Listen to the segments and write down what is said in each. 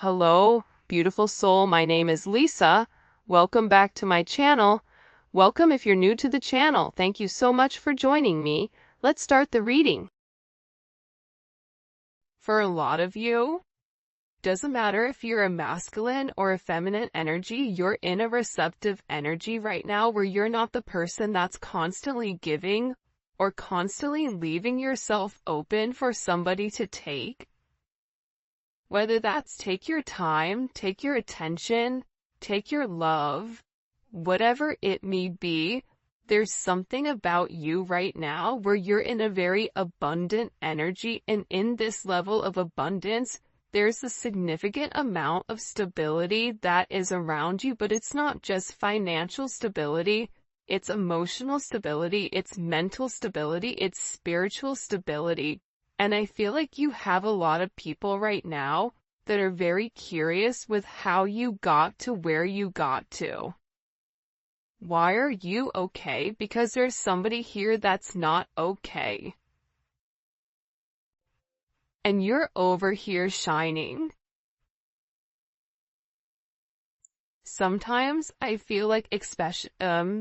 Hello, beautiful soul. My name is Lisa. Welcome back to my channel. Welcome if you're new to the channel. Thank you so much for joining me. Let's start the reading. For a lot of you, doesn't matter if you're a masculine or a feminine energy, you're in a receptive energy right now where you're not the person that's constantly giving or constantly leaving yourself open for somebody to take. Whether that's take your time, take your attention, take your love, whatever it may be, there's something about you right now where you're in a very abundant energy, and in this level of abundance, there's a significant amount of stability that is around you, but it's not just financial stability, it's emotional stability, it's mental stability, it's spiritual stability. And I feel like you have a lot of people right now that are very curious with how you got to where you got to. Why are you okay? Because there's somebody here that's not okay. And you're over here shining. Sometimes I feel like especially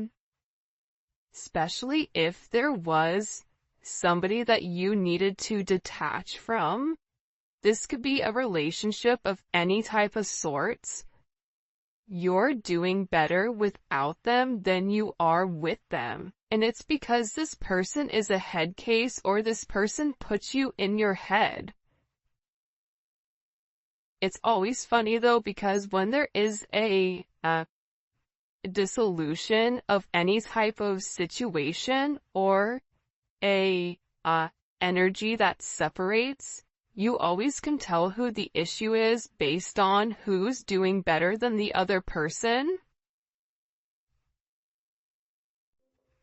if there was somebody that you needed to detach from. This could be a relationship of any type of sorts. You're doing better without them than you are with them. And it's because this person is a head case, or this person puts you in your head. It's always funny though, because when there is a dissolution of any type of situation or a energy that separates, you always can tell who the issue is based on who's doing better than the other person.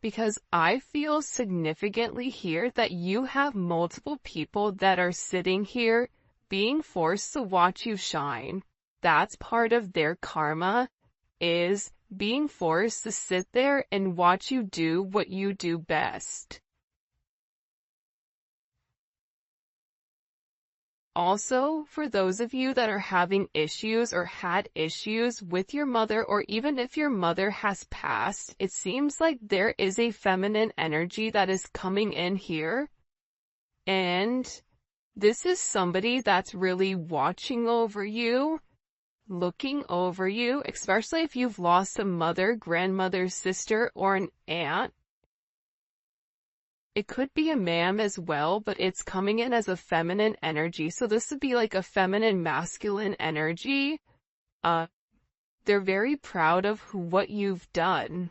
Because I feel significantly here that you have multiple people that are sitting here being forced to watch you shine. That's part of their karma, is being forced to sit there and watch you do what you do best. Also, for those of you that are having issues or had issues with your mother, or even if your mother has passed, it seems like there is a feminine energy that is coming in here. And this is somebody that's really watching over you, looking over you, especially if you've lost a mother, grandmother, sister, or an aunt. It could be a ma'am as well, but it's coming in as a feminine energy. So this would be like a feminine masculine energy. They're very proud of what you've done,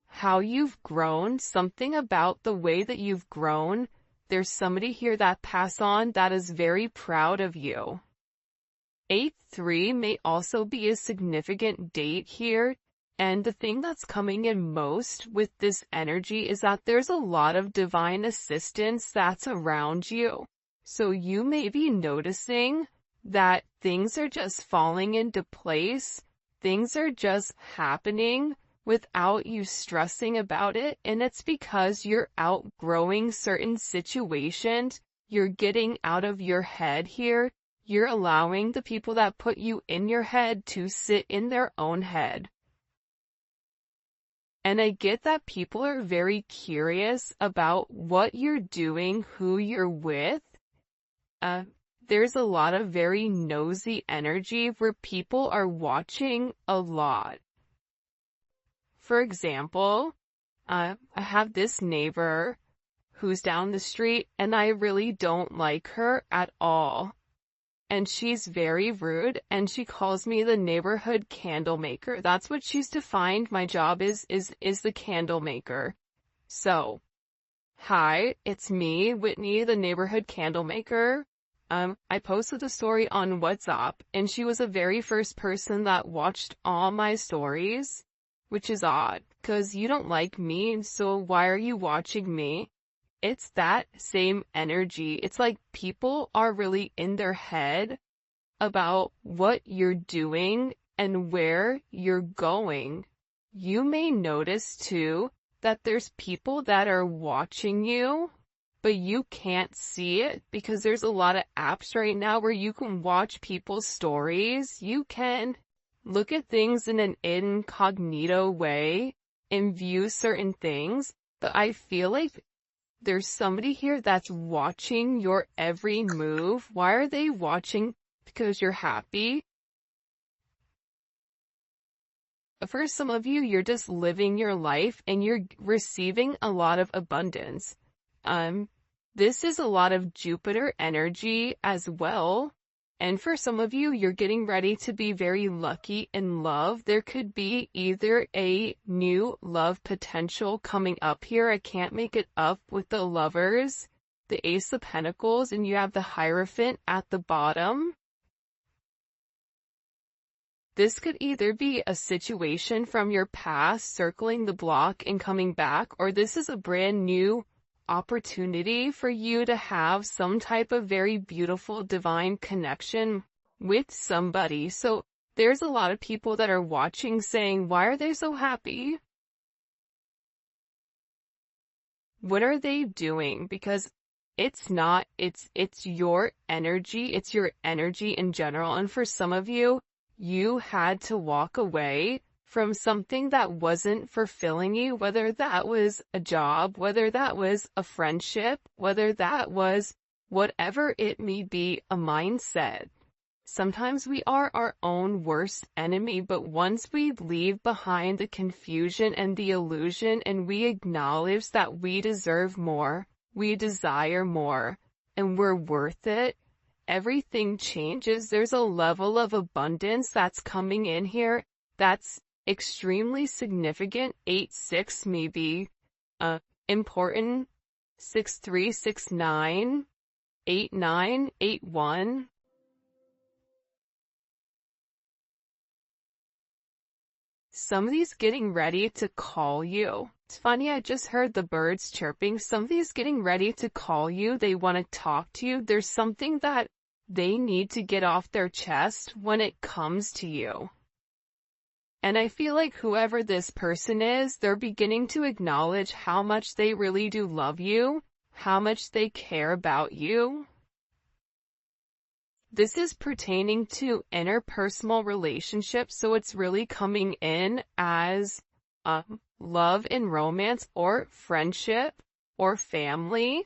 how you've grown, something about the way that you've grown. There's somebody here that passed on that is very proud of you. 8-3 may also be a significant date here. And the thing that's coming in most with this energy is that there's a lot of divine assistance that's around you. So you may be noticing that things are just falling into place. Things are just happening without you stressing about it. And it's because you're outgrowing certain situations. You're getting out of your head here. You're allowing the people that put you in your head to sit in their own head. And I get that people are very curious about what you're doing, who you're with. There's a lot of very nosy energy where people are watching a lot. For example, I have this neighbor who's down the street, and I really don't like her at all. And she's very rude, and she calls me the neighborhood candle maker. That's what she's defined my job is the candle maker. So, hi, it's me, Whitney, the neighborhood candle maker. I posted a story on WhatsApp, and she was the very first person that watched all my stories, which is odd, because you don't like me, so why are you watching me? It's that same energy. It's like people are really in their head about what you're doing and where you're going. You may notice too that there's people that are watching you, but you can't see it because there's a lot of apps right now where you can watch people's stories. You can look at things in an incognito way and view certain things, but I feel like there's somebody here that's watching your every move. Why are they watching? Because you're happy. For some of you, you're just living your life and you're receiving a lot of abundance. This is a lot of Jupiter energy as well. And for some of you, you're getting ready to be very lucky in love. There could be either a new love potential coming up here. I can't make it up with the Lovers, the Ace of Pentacles, and you have the Hierophant at the bottom. This could either be a situation from your past circling the block and coming back, or this is a brand new opportunity for you to have some type of very beautiful divine connection with somebody. So there's a lot of people that are watching saying, why are they so happy? What are they doing? Because it's not, it's your energy. It's your energy in general. And for some of you, you had to walk away from something that wasn't fulfilling you, whether that was a job, whether that was a friendship, whether that was whatever it may be, a mindset. Sometimes we are our own worst enemy, but once we leave behind the confusion and the illusion and we acknowledge that we deserve more, we desire more, and we're worth it, everything changes. There's a level of abundance that's coming in here that's extremely significant. 8-6 may be important. 6-3, 6-9, 8-9, 8-1. Somebody's getting ready to call you. It's funny, I just heard the birds chirping. Somebody's getting ready to call you. They want to talk to you. There's something that they need to get off their chest when it comes to you. And I feel like whoever this person is, they're beginning to acknowledge how much they really do love you, how much they care about you. This is pertaining to interpersonal relationships, so it's really coming in as love and romance or friendship or family.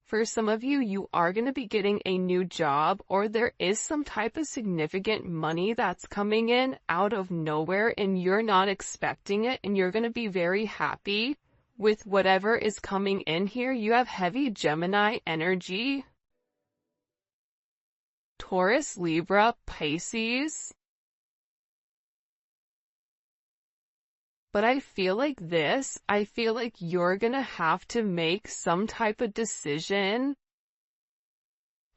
For some of you, you are going to be getting a new job, or there is some type of significant money that's coming in out of nowhere and you're not expecting it, and you're going to be very happy with whatever is coming in here. You have heavy Gemini energy. Taurus, Libra, Pisces. But I feel like you're gonna have to make some type of decision.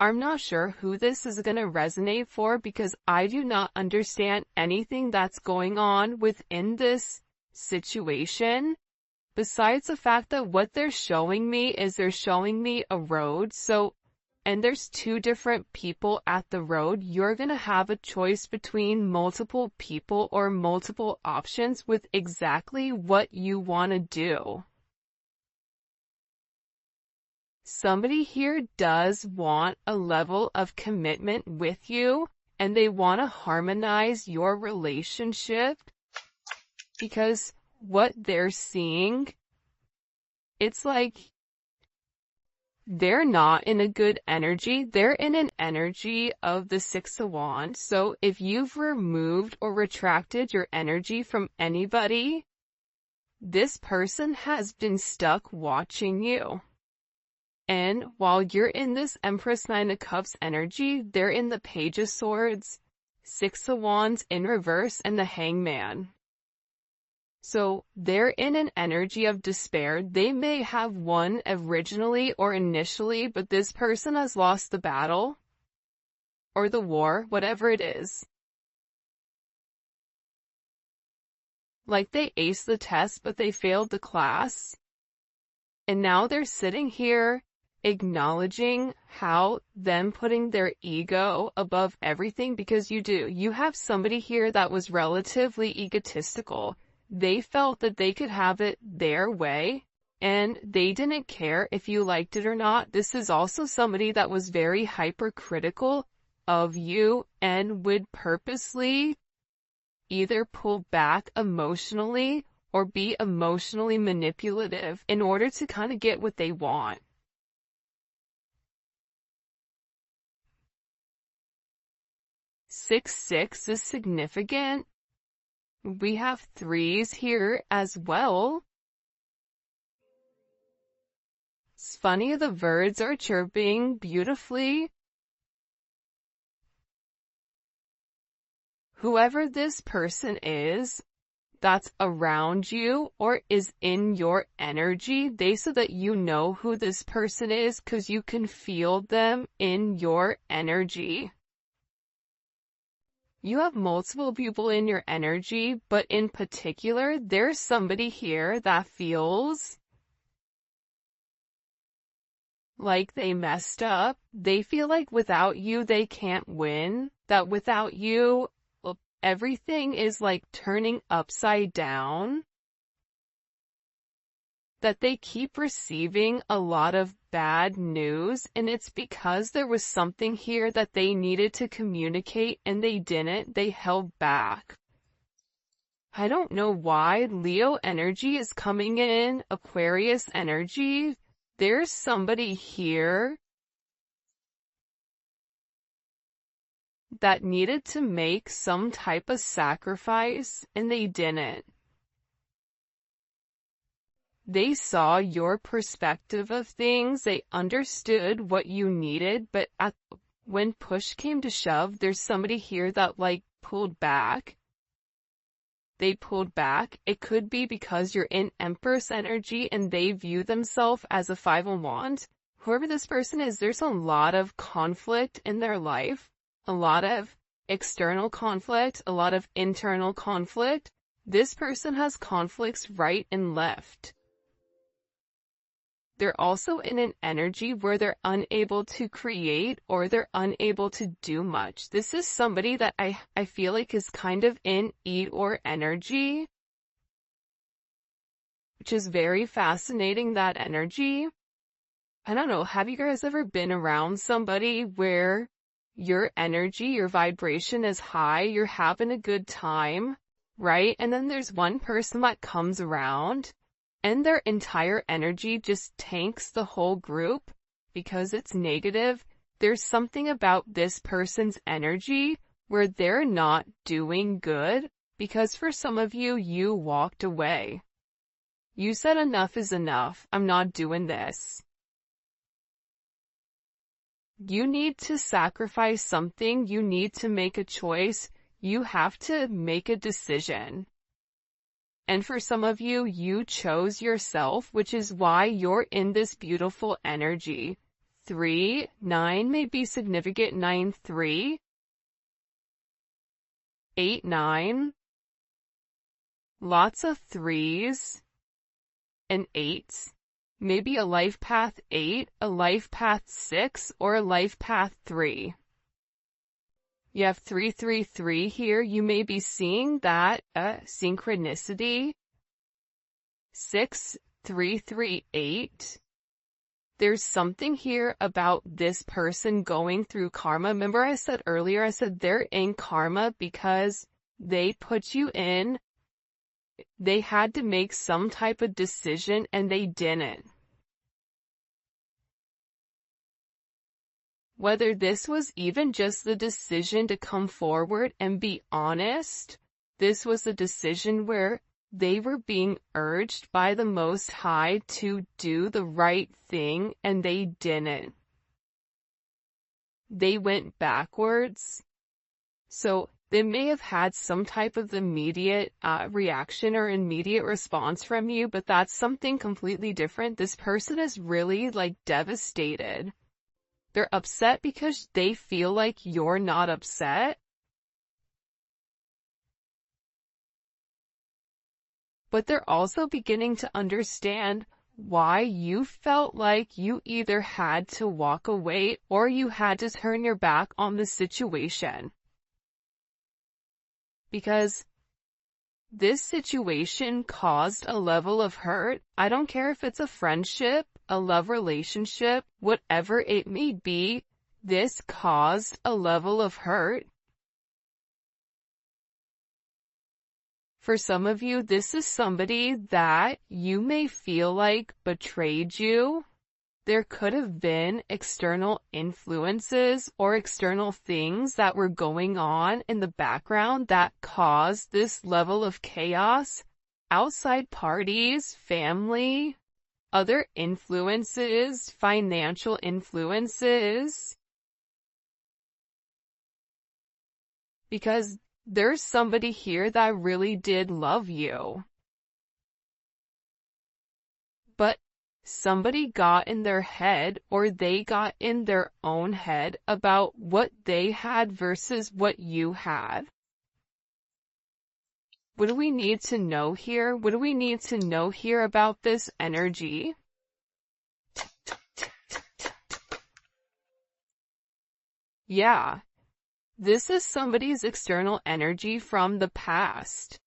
I'm not sure who this is gonna resonate for because I do not understand anything that's going on within this situation. Besides the fact that what they're showing me is they're showing me a road. And there's two different people at the road. You're going to have a choice between multiple people or multiple options with exactly what you want to do. Somebody here does want a level of commitment with you, and they want to harmonize your relationship because what they're seeing, it's like they're not in a good energy. They're in an energy of the Six of Wands. So if you've removed or retracted your energy from anybody, this person has been stuck watching you. And while you're in this Empress Nine of Cups energy, they're in the Page of Swords, Six of Wands in reverse, and the Hangman. So they're in an energy of despair. They may have won originally or initially, but this person has lost the battle or the war, whatever it is. Like they aced the test, but they failed the class. And now they're sitting here acknowledging how them putting their ego above everything, because you have somebody here that was relatively egotistical. They felt that they could have it their way. and they didn't care if you liked it or not. This is also somebody that was very hypercritical of you and would purposely either pull back emotionally or be emotionally manipulative in order to kind of get what they want. Six is significant. We have threes here as well. It's funny, the birds are chirping beautifully. Whoever this person is that's around you or is in your energy, so that you know who this person is because you can feel them in your energy. You have multiple people in your energy, but in particular, there's somebody here that feels like they messed up. They feel like without you, they can't win. That without you, everything is like turning upside down. That they keep receiving a lot of bad news, and it's because there was something here that they needed to communicate and they didn't. They held back. I don't know why Leo energy is coming in, Aquarius energy. There's somebody here that needed to make some type of sacrifice and they didn't. They saw your perspective of things, they understood what you needed, but when push came to shove, there's somebody here that like pulled back. They pulled back. It could be because you're in Empress energy and they view themselves as a Five of Wands. Whoever this person is, there's a lot of conflict in their life, a lot of external conflict, a lot of internal conflict. This person has conflicts right and left. They're also in an energy where they're unable to create or they're unable to do much. This is somebody that I feel like is kind of in Eeyore energy, which is very fascinating, that energy. I don't know, have you guys ever been around somebody where your energy, your vibration is high, you're having a good time, right? And then there's one person that comes around and their entire energy just tanks the whole group because it's negative. There's something about this person's energy where they're not doing good because for some of you, you walked away. You said enough is enough. I'm not doing this. You need to sacrifice something. You need to make a choice. You have to make a decision. And for some of you, you chose yourself, which is why you're in this beautiful energy. 3, 9 may be significant. 9, 3, 8, 9. Lots of 3s and 8s. Maybe a life path 8, a life path 6, or a life path 3. You have 333 here. You may be seeing that synchronicity. 6338. There's something here about this person going through karma. Remember I said earlier, I said they're in karma because they put you in. They had to make some type of decision and they didn't. Whether this was even just the decision to come forward and be honest, this was a decision where they were being urged by the Most High to do the right thing and they didn't. They went backwards. So they may have had some type of immediate reaction or immediate response from you, but that's something completely different. This person is really like devastated. They're upset because they feel like you're not upset. But they're also beginning to understand why you felt like you either had to walk away or you had to turn your back on the situation. Because This situation caused a level of hurt. I don't care if it's a friendship, a love relationship, whatever it may be, this caused a level of hurt. For some of you, this is somebody that you may feel like betrayed you. There could have been external influences or external things that were going on in the background that caused this level of chaos. Outside parties, family, other influences, financial influences. Because there's somebody here that really did love you. But somebody got in their head, or they got in their own head about what they had versus what you had. What do we need to know here? What do we need to know here about this energy? Yeah, this is somebody's external energy from the past.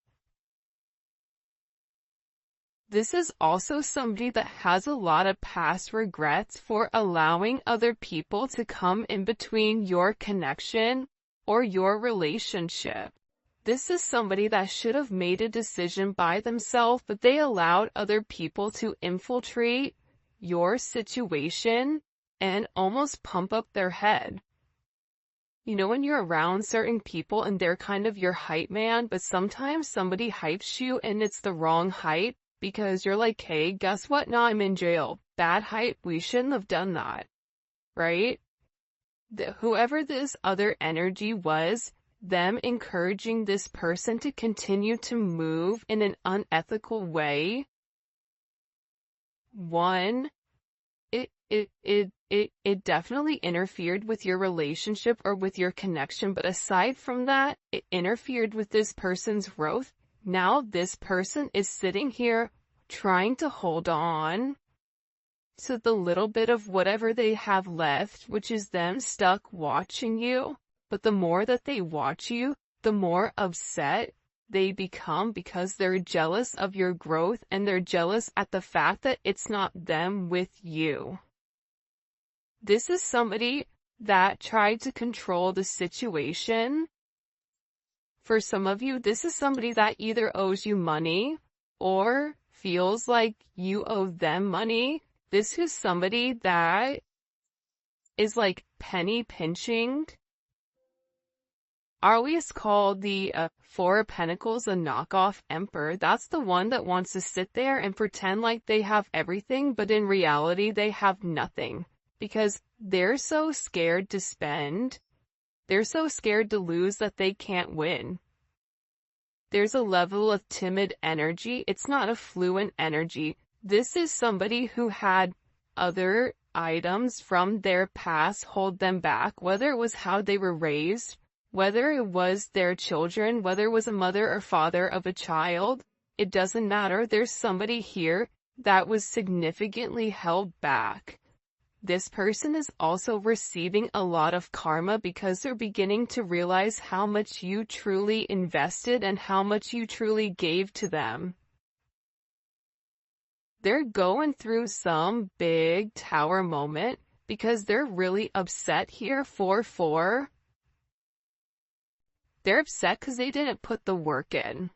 This is also somebody that has a lot of past regrets for allowing other people to come in between your connection or your relationship. This is somebody that should have made a decision by themselves, but they allowed other people to infiltrate your situation and almost pump up their head. You know, when you're around certain people and they're kind of your hype man, but sometimes somebody hypes you and it's the wrong hype. Because you're like, hey, guess what? Now I'm in jail. Bad hype. We shouldn't have done that. Right? Whoever this other energy was, them encouraging this person to continue to move in an unethical way. One, it definitely interfered with your relationship or with your connection. But aside from that, it interfered with this person's growth. Now this person is sitting here trying to hold on to the little bit of whatever they have left, which is them stuck watching you. But the more that they watch you, the more upset they become because they're jealous of your growth and they're jealous at the fact that it's not them with you. This is somebody that tried to control the situation. For some of you, this is somebody that either owes you money or feels like you owe them money. This is somebody that is like penny pinching. I always call the Four of Pentacles a knockoff emperor. That's the one that wants to sit there and pretend like they have everything, but in reality they have nothing. Because they're so scared to spend. They're so scared to lose that they can't win. There's a level of timid energy. It's not a fluent energy. This is somebody who had other items from their past hold them back, whether it was how they were raised, whether it was their children, whether it was a mother or father of a child. It doesn't matter. There's somebody here that was significantly held back. This person is also receiving a lot of karma because they're beginning to realize how much you truly invested and how much you truly gave to them. They're going through some big tower moment because they're really upset here. 4-4. They're upset because they didn't put the work in.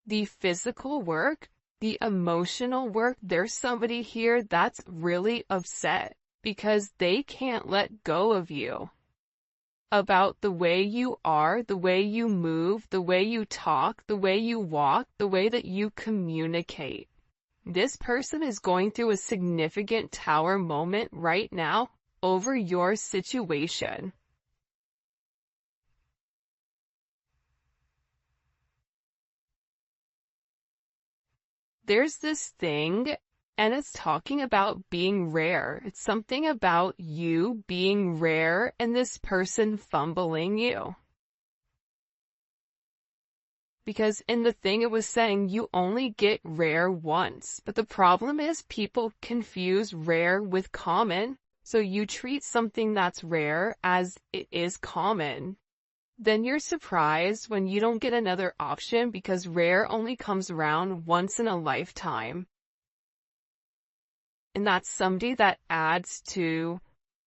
The physical work, the emotional work, there's somebody here that's really upset because they can't let go of you. About the way you are, the way you move, the way you talk, the way you walk, the way that you communicate. This person is going through a significant tower moment right now over your situation. There's this thing, and it's talking about being rare. It's something about you being rare and this person fumbling you. Because in the thing it was saying you only get rare once. But the problem is people confuse rare with common. So you treat something that's rare as it is common. then you're surprised when you don't get another option, because rare only comes around once in a lifetime. And that's somebody that adds to,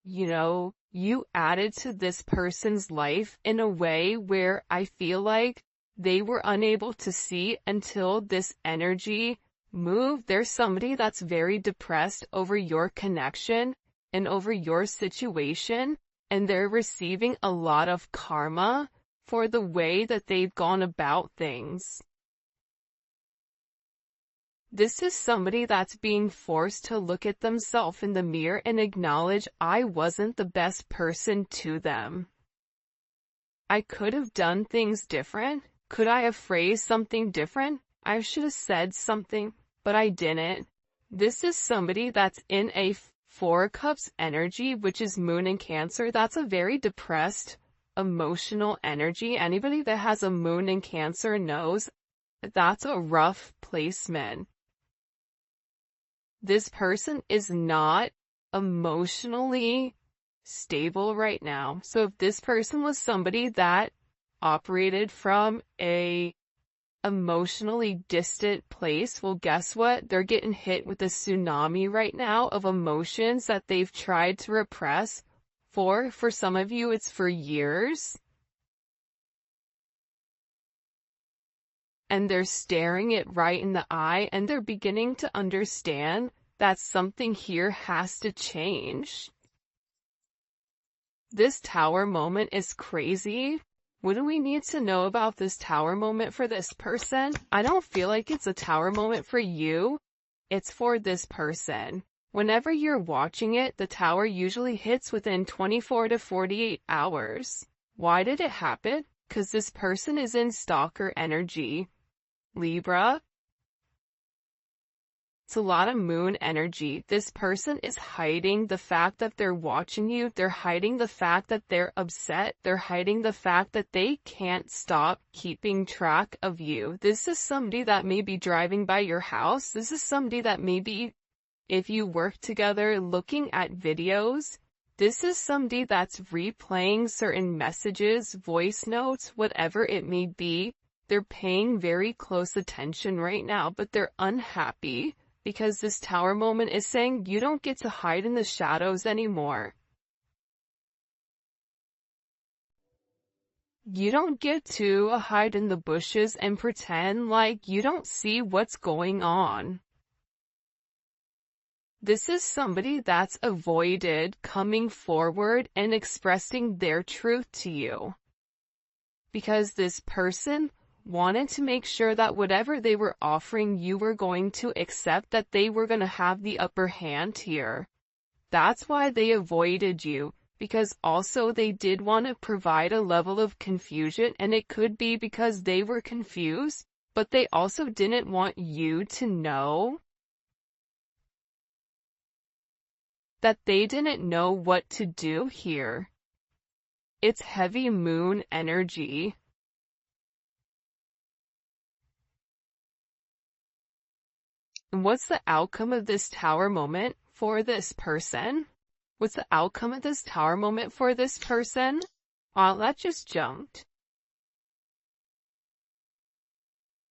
you added to this person's life in a way where I feel like they were unable to see until this energy moved. There's somebody that's very depressed over your connection and over your situation, and they're receiving a lot of karma for the way that they've gone about things. This is somebody that's being forced to look at themselves in the mirror and acknowledge, I wasn't the best person to them. I could have done things different. Could I have phrased something different? I should have said something, but I didn't. This is somebody that's in a Four of Cups energy, which is Moon in Cancer. That's a very depressed, emotional energy. Anybody that has a Moon in Cancer knows that's a rough placement. This person is not emotionally stable right now. So if this person was somebody that operated from a emotionally distant place, well, guess what? They're getting hit with a tsunami right now of emotions that they've tried to repress for some of you, it's for years. And they're staring it right in the eye, and they're beginning to understand that something here has to change. This Tower moment is crazy. What do we need to know about this Tower moment for this person? I don't feel like it's a Tower moment for you. It's for this person. Whenever you're watching it, the Tower usually hits within 24 to 48 hours. Why did it happen? Because this person is in stalker energy. Libra. It's a lot of moon energy. This person is hiding the fact that they're watching you. They're hiding the fact that they're upset. They're hiding the fact that they can't stop keeping track of you. This is somebody that may be driving by your house. This is somebody that maybe, if you work together, looking at videos. This is somebody that's replaying certain messages, voice notes, whatever it may be. They're paying very close attention right now, but they're unhappy because this Tower moment is saying you don't get to hide in the shadows anymore. You don't get to hide in the bushes and pretend like you don't see what's going on. This is somebody that's avoided coming forward and expressing their truth to you. Because this person wanted to make sure that whatever they were offering you were going to accept, that they were going to have the upper hand here. That's why they avoided you, because also they did want to provide a level of confusion, and it could be because they were confused, but they also didn't want you to know that they didn't know what to do here. It's heavy moon energy. And what's the outcome of this Tower moment for this person? What's the outcome of this Tower moment for this person? That just jumped.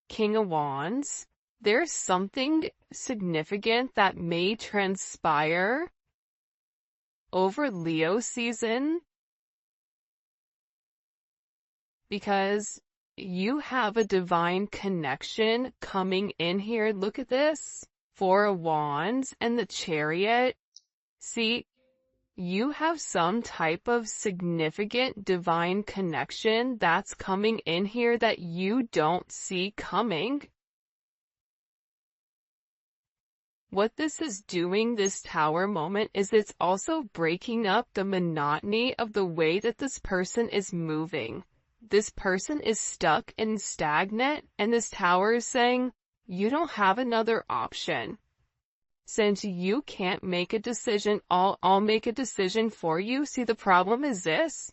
King of Wands. There's something significant that may transpire over Leo season, because you have a divine connection coming in here. Look at this. Four of Wands and the Chariot. See, you have some type of significant divine connection that's coming in here that you don't see coming. What this is doing, this Tower moment, is it's also breaking up the monotony of the way that this person is moving. This person is stuck and stagnant, and this Tower is saying, you don't have another option. Since you can't make a decision, I'll make a decision for you. See, the problem is this.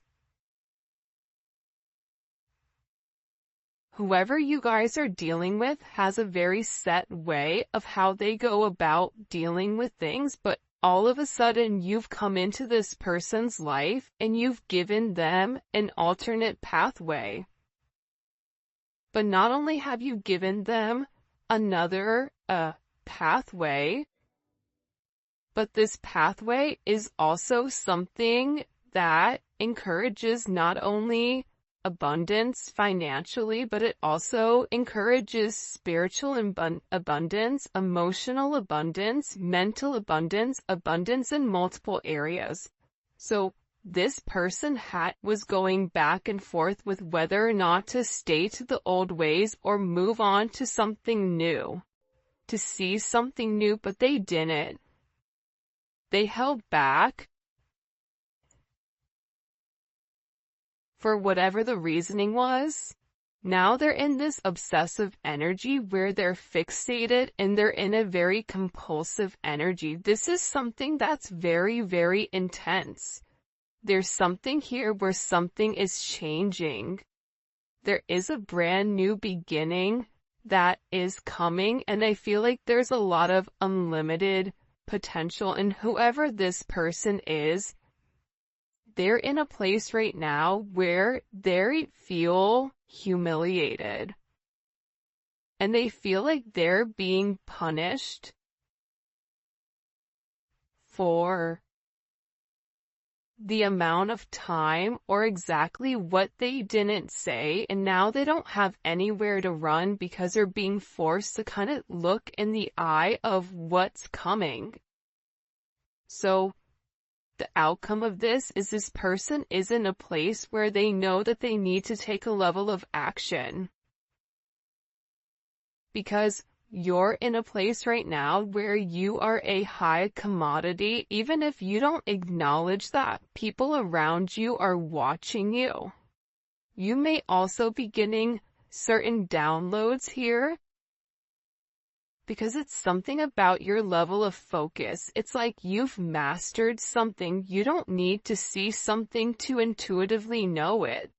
Whoever you guys are dealing with has a very set way of how they go about dealing with things, but all of a sudden you've come into this person's life and you've given them an alternate pathway. But not only have you given them another pathway, but this pathway is also something that encourages not only abundance financially, but it also encourages spiritual abundance, emotional abundance, mental abundance, abundance in multiple areas. So this person was going back and forth with whether or not to stay to the old ways or move on to something new, to see something new, but they didn't. They held back for whatever the reasoning was. Now they're in this obsessive energy where they're fixated and they're in a very compulsive energy. This is something that's very, very intense. There's something here where something is changing. There is a brand new beginning that is coming, and I feel like there's a lot of unlimited potential in whoever this person is. They're in a place right now where they feel humiliated. And they feel like they're being punished for the amount of time or exactly what they didn't say, and now they don't have anywhere to run because they're being forced to kind of look in the eye of what's coming. So the outcome of this person is in a place where they know that they need to take a level of action. Because you're in a place right now where you are a high commodity. Even if you don't acknowledge that, people around you are watching you. You may also be getting certain downloads here, because it's something about your level of focus. It's like you've mastered something. You don't need to see something to intuitively know it.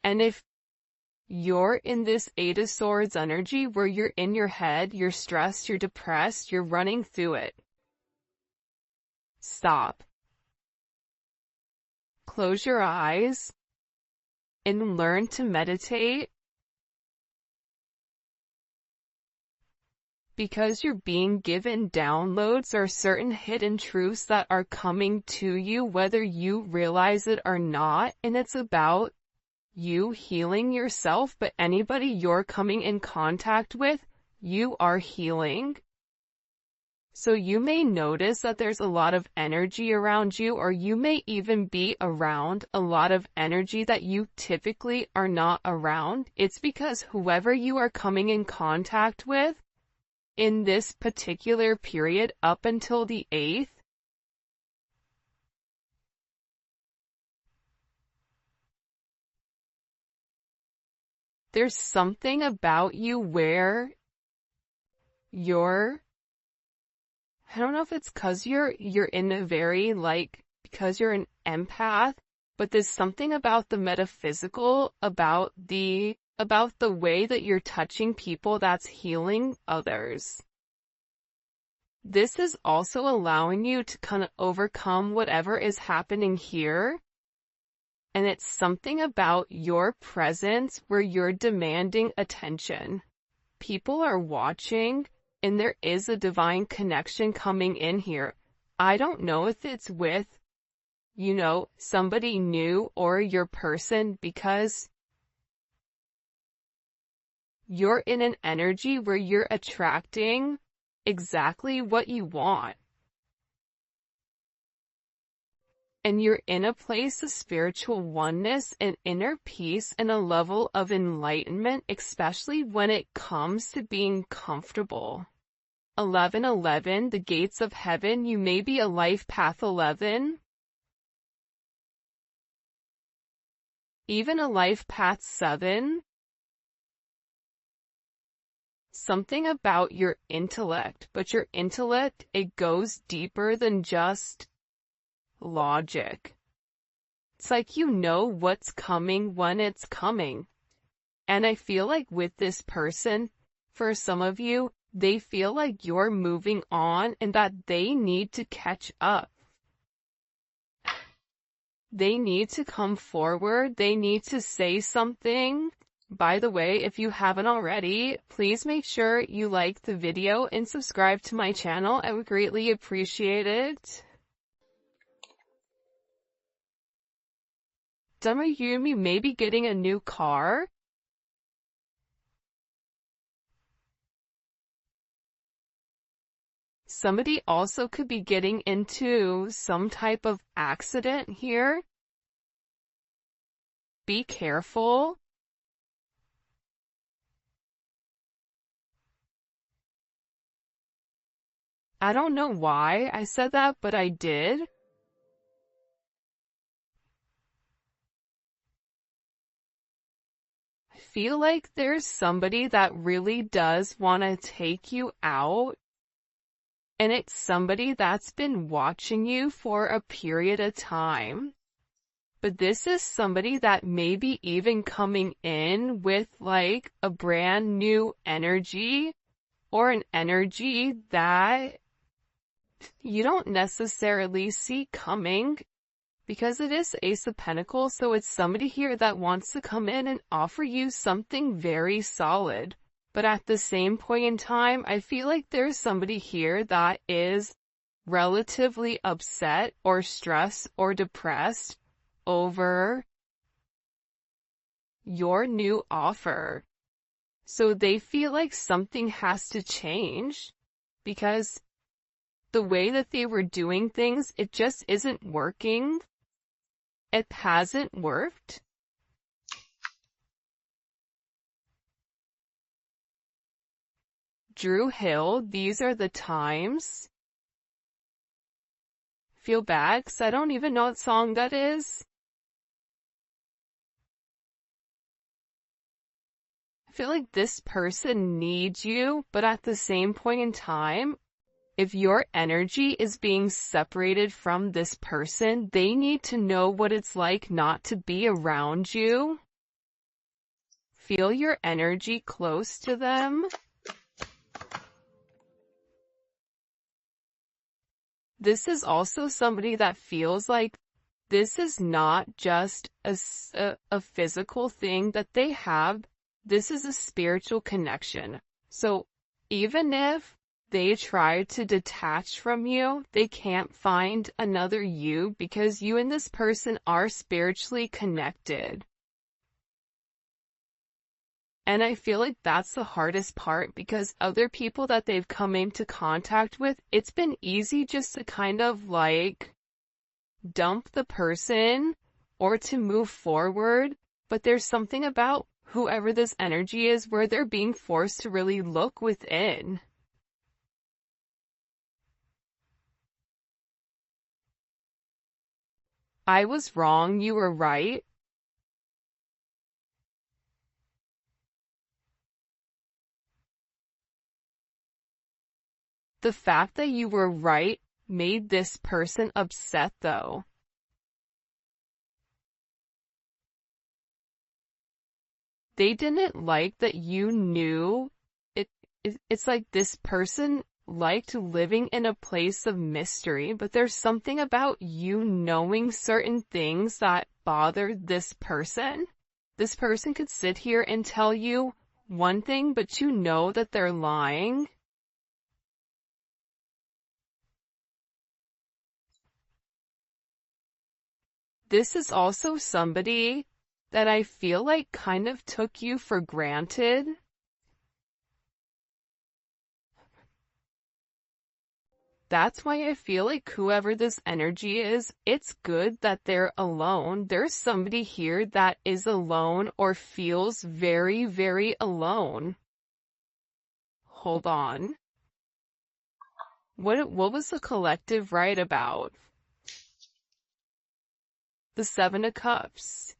And if you're in this Eight of Swords energy where you're in your head, you're stressed, you're depressed, you're running through it, stop. Close your eyes and learn to meditate. Because you're being given downloads or certain hidden truths that are coming to you, whether you realize it or not, and it's about you healing yourself, but anybody you're coming in contact with, you are healing. So you may notice that there's a lot of energy around you, or you may even be around a lot of energy that you typically are not around. It's because whoever you are coming in contact with in this particular period up until the 8th, there's something about you where I don't know if it's because you're in a very, because you're an empath, but there's something about the metaphysical, about the way that you're touching people that's healing others. This is also allowing you to kind of overcome whatever is happening here. And it's something about your presence where you're demanding attention. People are watching, and there is a divine connection coming in here. I don't know if it's with, somebody new or your person, because you're in an energy where you're attracting exactly what you want. And you're in a place of spiritual oneness and inner peace and a level of enlightenment, especially when it comes to being comfortable. 1111, the gates of heaven. You may be a life path 11. Even a life path 7. Something about your intellect, but your intellect, it goes deeper than just logic. It's like you know what's coming when it's coming. And I feel like with this person, for some of you, They feel like you're moving on and that they need to catch up. They need to come forward. They need to say something. By the way, if you haven't already, please make sure you like the video and subscribe to my channel. I would greatly appreciate it. Some of you may be getting a new car. Somebody also could be getting into some type of accident here. Be careful. I don't know why I said that, but I did. I feel like there's somebody that really does want to take you out. And it's somebody that's been watching you for a period of time. But this is somebody that may be even coming in with like a brand new energy or an energy that you don't necessarily see coming because it is Ace of Pentacles. So it's somebody here that wants to come in and offer you something very solid. But at the same point in time, I feel like there's somebody here that is relatively upset or stressed or depressed over your new offer. So they feel like something has to change because the way that they were doing things, it just isn't working. It hasn't worked. Drew Hill, these are the times. Feel bad because I don't even know what song that is. I feel like this person needs you, but at the same point in time, if your energy is being separated from this person, they need to know what it's like not to be around you. Feel your energy close to them. This is also somebody that feels like this is not just a physical thing that they have. This is a spiritual connection. So even if they try to detach from you, they can't find another you because you and this person are spiritually connected. And I feel like that's the hardest part because other people that they've come into contact with, it's been easy just to kind of like dump the person or to move forward. But there's something about whoever this energy is where they're being forced to really look within. I was wrong, you were right. The fact that you were right made this person upset though. They didn't like that you knew it. It's like this person liked living in a place of mystery, but there's something about you knowing certain things that bothered this person. This person could sit here and tell you one thing, but you know that they're lying. This is also somebody that I feel like kind of took you for granted. That's why I feel like whoever this energy is, it's good that they're alone. There's somebody here that is alone or feels very, very alone. Hold on. What was the collective right about? The Seven of Cups.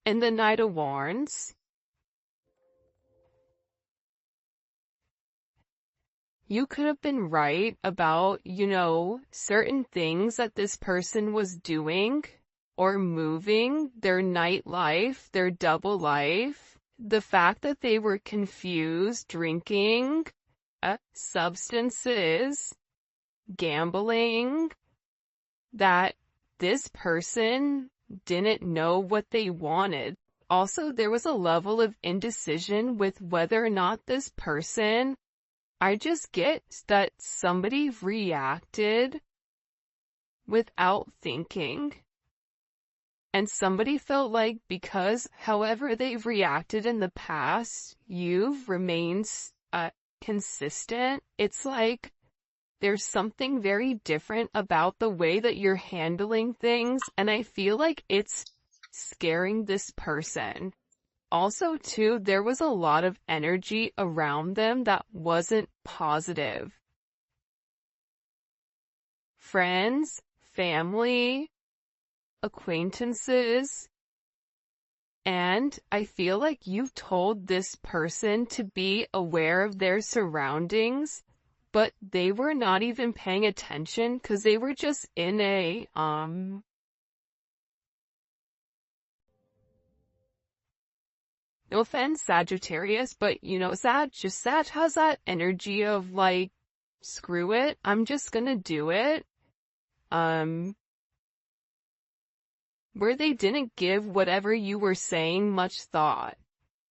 And the Knight of Wands. You could have been right about, certain things that this person was doing, or moving, their nightlife, their double life, the fact that they were confused, drinking, substances, gambling, that this person didn't know what they wanted. Also, there was a level of indecision with whether or not this person, I just get that somebody reacted without thinking. And somebody felt like because however they've reacted in the past, you've remained consistent. It's like there's something very different about the way that you're handling things, and I feel like it's scaring this person. Also, too, there was a lot of energy around them that wasn't positive. Friends, family, acquaintances, and I feel like you've told this person to be aware of their surroundings, but they were not even paying attention because they were just in a, no offense, Sagittarius, but you know, Sag has that energy of like, screw it, I'm just gonna do it. Where they didn't give whatever you were saying much thought.